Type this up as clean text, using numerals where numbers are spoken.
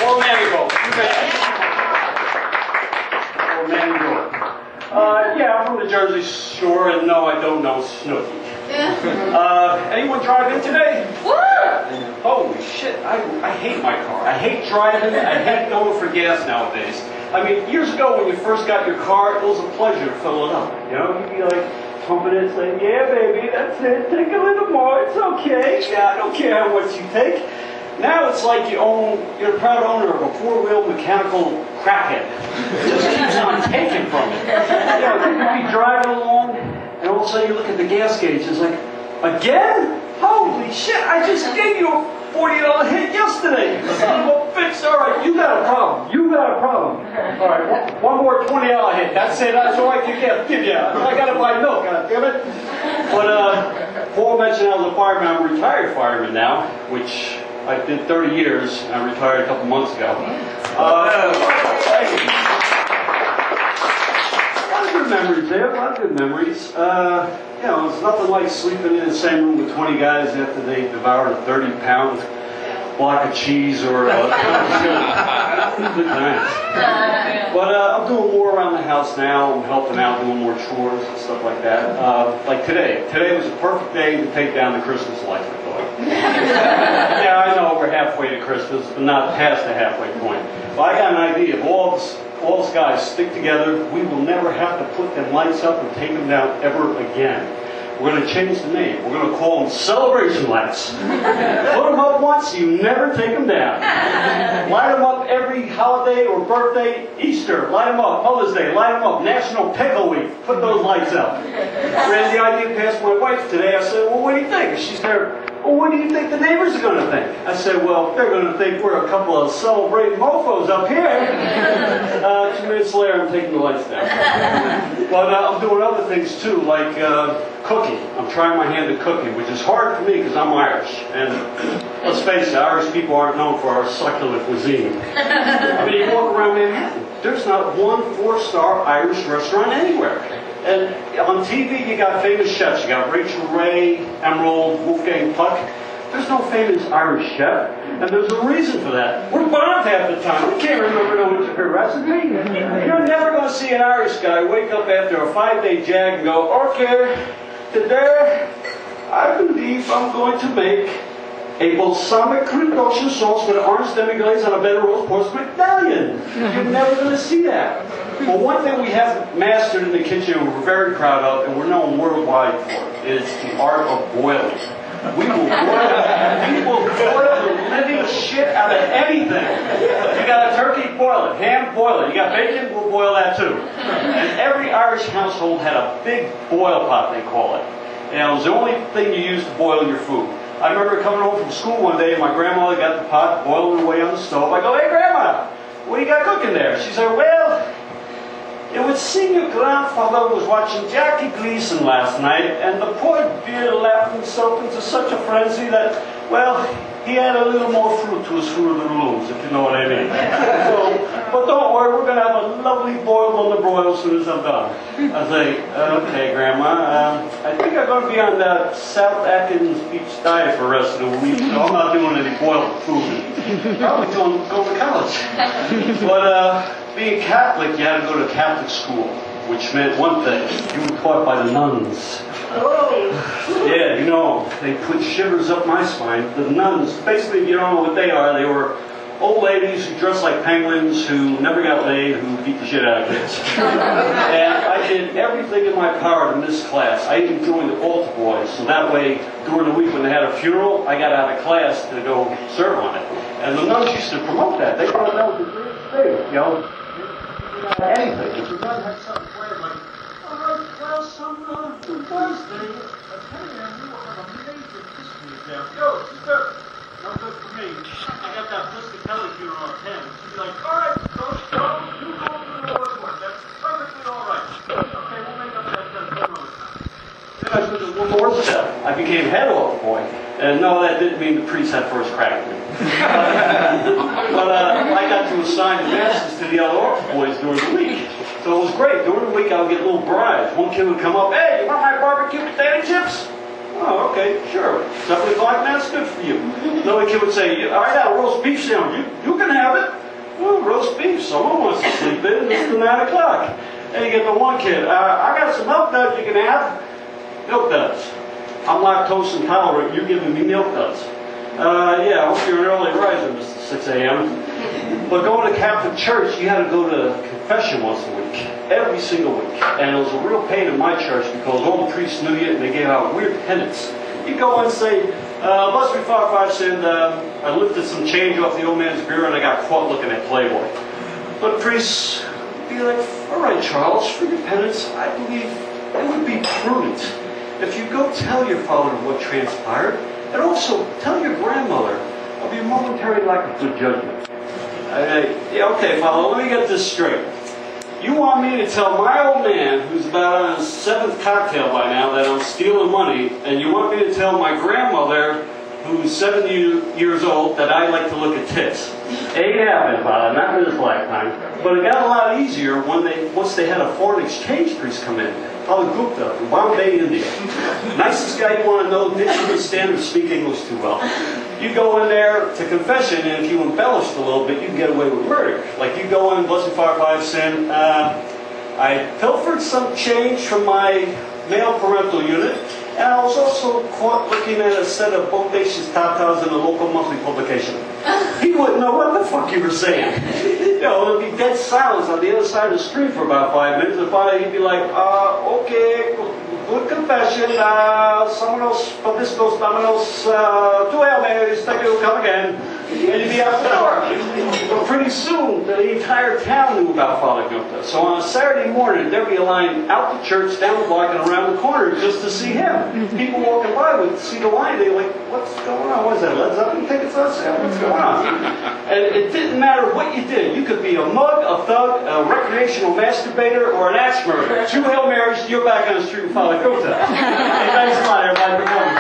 Or Marigold. Or Marigold. Yeah, I'm from the Jersey Shore, and no, I don't know Snooki. Anyone drive in today? Woo! Holy shit, I hate my car. I hate driving. I hate going for gas nowadays. I mean, years ago when you first got your car, it was a pleasure to fill it up. You know, you'd be like pumping it, saying, yeah, baby, that's it. Take a little more. It's okay. Yeah, I don't care how much you take. Now it's like you're the proud owner of a four-wheel mechanical crackhead. It just keeps on taking from you. You know, you'd be driving along, and all of a sudden you look at the gas gauge, it's like, again? Holy shit, I just gave you a $40 hit yesterday. Well, fix, all right, you got a problem. You got a problem. All right, one more $20 hit. That's it, that's all I can give you. I got to buy milk, God damn it. But Paul mentioned I was a fireman. I'm a retired fireman now, which I did 30 years, and I retired a couple months ago. A lot of good memories there, a lot of good memories. You know, it's nothing like sleeping in the same room with 20 guys after they devoured a 30-pound block of cheese or good times. But I'm doing more around the house now. I'm helping out, doing more chores and stuff like that. Like today. Today was a perfect day to take down the Christmas lights, I thought. Yeah, I know we're halfway to Christmas, but not past the halfway point. But I got an idea. If all us guys stick together, we will never have to put them lights up and take them down ever again. We're going to change the name. We're going to call them celebration lights. Put them up once, you never take them down. Light them up every holiday or birthday, Easter, light them up. Mother's Day, light them up. National Pickle Week, put those lights up. Ran the idea past my wife today. I said, well, what do you think? She's there. Well, what do you think the neighbors are going to think? I said, well, they're going to think we're a couple of celebrating mofos up here. 2 minutes later, I'm taking the lights down. But I'm doing other things too, like cooking. I'm trying my hand at cooking, which is hard for me because I'm Irish. And let's face it, Irish people aren't known for our succulent cuisine. I mean, you walk around Manhattan, there's not one 4-star Irish restaurant anywhere. And on TV, you got famous chefs. You got Rachel Ray, Emerald, Wolfgang Puck. There's no famous Irish chef. And there's a reason for that. We're bombed half the time. We can't remember no intricate recipe. You're never going to see an Irish guy wake up after a 5-day jag and go, okay, today I believe I'm going to make a balsamic cream sauce with orange demi-glaze on a bed of roast pork medallion. You're never going to see that. Well, one thing we have mastered in the kitchen and we're very proud of, and we're known worldwide for, is the art of boiling. We will boil the living shit out of anything. You got a turkey, boil it. Ham, boil it. You got bacon, we'll boil that too. And every Irish household had a big boil pot, they call it. And it was the only thing you used to boil your food. I remember coming home from school one day and my grandmother got the pot boiling away on the stove. I go, hey Grandma, what do you got cooking there? She said, well, it would seem your grandfather was watching Jackie Gleason last night, and the poor dear laughed himself into such a frenzy that, well, he had a little more fruit to his Fruit of the Looms, if you know what I mean. So, but don't worry, we're going to have a lovely boiled on the broil as soon as I'm done. I say, okay, Grandma, I think I'm going to be on that South Atkins beach diet for the rest of the week, so I'm not doing any boiled food. Probably going to college. But, being Catholic, you had to go to Catholic school, which meant one thing. You were taught by the nuns. Yeah, you know, they put shivers up my spine. The nuns, basically, if you don't know what they were old ladies who dressed like penguins, who never got laid, who beat the shit out of kids. And I did everything in my power to miss class. I even joined the altar boys, so that way, during the week when they had a funeral, I got out of class to go serve on it. And the nuns used to promote that. They thought that was the greatest thing, you know. Anything. If the nun had something planned, like, all right, well, some Thursday, Penny and you will have a major history exam. Yo, sister, no good for me. I got that Blister Kelly funeral on 10. She'd be like, all right, go, you go to the Lord's work. That's perfectly all right. Okay, we'll make up that some other time. Then I took it one more step. I became head altar boy. And no, that didn't mean the priest had first crack at me. But I got to assign the masses to the other altar boys during the week. So it was great. During the week, I would get little bribes. One kid would come up, hey, you want my barbecue potato chips? Oh, okay, sure. 7 o'clock, that's good for you. Another kid would say, I got a roast beef sandwich. You can have it. Oh, roast beef. Someone wants to sleep in. It's 9 o'clock. And you get the one kid, I got some milk duds you can have. Milk duds. I'm lactose intolerant. You're giving me milk duds. Yeah, I hope you're an early riser, Mr. 6 a.m. But going to Catholic church, you had to go to confession once a week. Every single week. And it was a real pain in my church because all the priests knew you and they gave out weird penance. You go and say, bless me, Father, I sinned. I lifted some change off the old man's bureau and I got caught looking at Playboy. But priests would be like, all right, Charles, for your penance, I believe it would be prudent if you go tell your father what transpired and also tell your grandmother of your momentary lack of good judgment. Yeah, okay, Father, let me get this straight. You want me to tell my old man, who's about on his 7th cocktail by now, that I'm stealing money, and you want me to tell my grandmother, who's 70 years old, that I like to look at tits? Ain't happened, Father, not in this lifetime. But it got a lot easier once they had a foreign exchange priest come in. Father Gupta from Bombay, India. Nicest guy you want to know, didn't even stand or speak English too well. You go in there to confession, and if you embellished a little bit, you can get away with murder. Like you go in, bless me, Father, I've sinned. I pilfered some change from my male parental unit, and I was also caught looking at a set of bodacious tatas in a local monthly publication. He wouldn't know what the fuck you were saying. You know, there'd be dead silence on the other side of the street for about 5 minutes. And finally he'd be like, okay, good confession. Someone else, but this goes Domino's, 2 Hail Marys, thank you, come again. And you'd be out the door. But pretty soon, the entire town knew about Father Gupta. So on a Saturday morning, there'd be a line out the church, down the block, and around the corner just to see him. People walking by would see the line, they'd be like, what's going on? What is that, Led Zeppelin tickets on sale? What's going on? And it didn't matter what you did. You could be a mug, a thug, a recreational masturbator, or an axe murderer. 2 Hail Marys, you're back on the street with Father Gupta. Hey, thanks a lot, everybody, for coming.